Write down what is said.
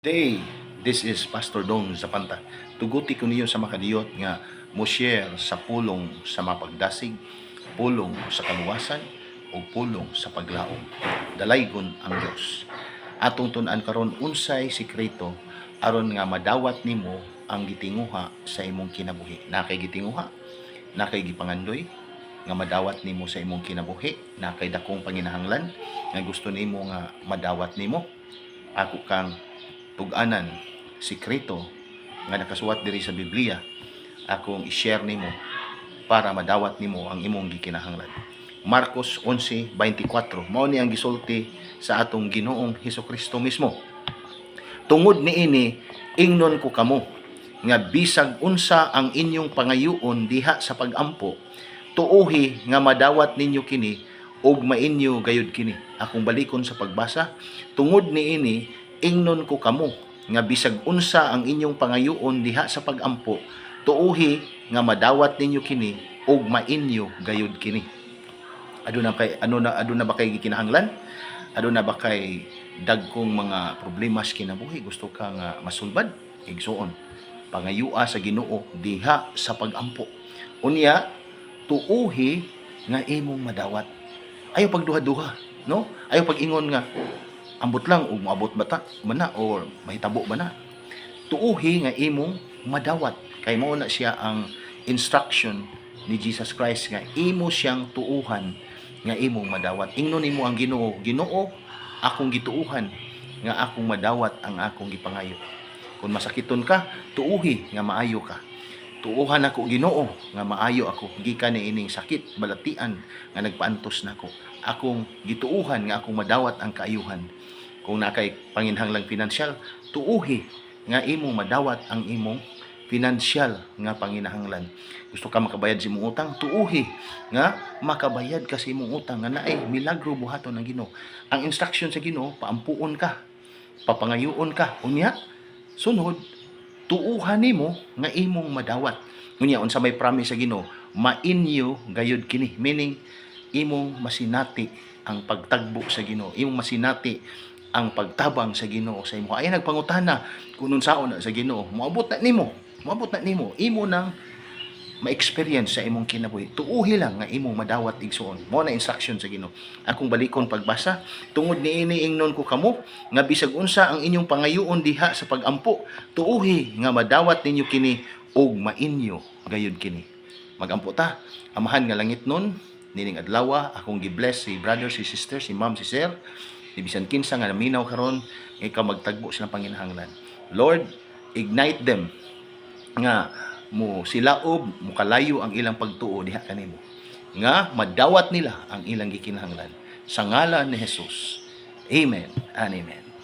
Day, this is Pastor Dong Zapanta. Tuguti ko niyo sa makadiyot nga mo share sa pulong sa mapagdasig, pulong sa kaluwasan o pulong sa paglaom. Dalaygon ang Dios. Atong tun-an karon unsay sikreto aron nga madawat nimo ang gitinguha sa imong kinabuhi. Nakay gitinguha, nakay gipangandoy nga madawat nimo sa imong kinabuhi, nakay dakong panginahanglan nga gusto nimo nga madawat nimo. Ako kang tug-anan sikreto nga nakasuwat diri sa Biblia akong i-share nimo para madawat nimo ang imong gikinahanglan. Marcos 11:24 mao ni ang gisulti sa atong Ginoong Hesukristo mismo. Tungod niini ingnon ko kamo nga bisag unsa ang inyong pangayuon diha sa pag-ampo, tuohi nga madawat ninyo kini ug mainyo gayud kini. Akong balikon sa pagbasa, tungod niini ingnon ko kamo nga bisag unsa ang inyong pangayuon diha sa pag-ampo, tuohi nga madawat ninyo kini ug mainyo gayud kini. Aduna ba kay gikinahanglan? Aduna ba kay dagkong mga problema sa kinabuhi gusto ka nga masulbad? Igsuon, pangayua sa Ginoo diha sa pag-ampo. Unya, tuohi nga imong madawat. Ayaw pagduha-duha, no? Ayaw pag-ingon nga ambot lang o maabot bata mana or mahitabo ba na. Tuohi nga imong madawat. Kay mao na siya ang instruction ni Jesus Christ nga imo siyang tuuhan nga imong madawat. Ingnon nimo ang Ginoo, Ginoo, akong gituuhan nga akong madawat ang akong gipangayo. Kung masakiton ka, tuuhi nga maayo ka. Tuuhan ako Ginoo nga maayo ako gikan ni ining sakit balatian nga nagpaantos nako. Akong gituuhan nga akong madawat ang kaayuhan. Kung nakay panginhanglang pinansyal, tuuhi nga imong madawat ang imong pinansyal nga panginahanglan. Gusto ka makabayad sa imong utang, tuuhi nga makabayad ka sa imong utang nga naay milagro buhaton ng Ginoo. Ang instruction sa Ginoo, paampuon ka, papangayuon ka. Unya, sunod, tuuhan nimo nga imong madawat. Unya, unsa may promise sa Ginoo, mainyo gayud kini. Meaning, imong masinati ang pagtagbo sa Ginoo, imong masinati ang pagtabang sa Ginoo sa imo. Ay nagpangutana kung unsaon na sa Ginoo, moabot na nimo, imo nang ma-experience sa imong kinabuhi. Tuuhi lang nga imong madawat igsuon. Mao na instruction sa Ginoo. Akong balikon pagbasa, tungod niini ingnon ko kamo nga bisag unsa ang inyong pangayuon diha sa pag-ampo, tuuhi nga madawat ninyo kini ug mainyo gayud kini. Magampo ta, amahan nga langit nun, nining adlaw akong gi-bless si brother, si sister, si ma'am, si sir, di bisan kinsa nga naminaw karon nga ikaw magtagbo silang panginahanglan. Lord, ignite them nga mo silaob, mo kalayo ang ilang pagtuo diha kanimo. Nga madawat nila ang ilang gikinahanglan. Sa ngalan ni Jesus. Amen and amen.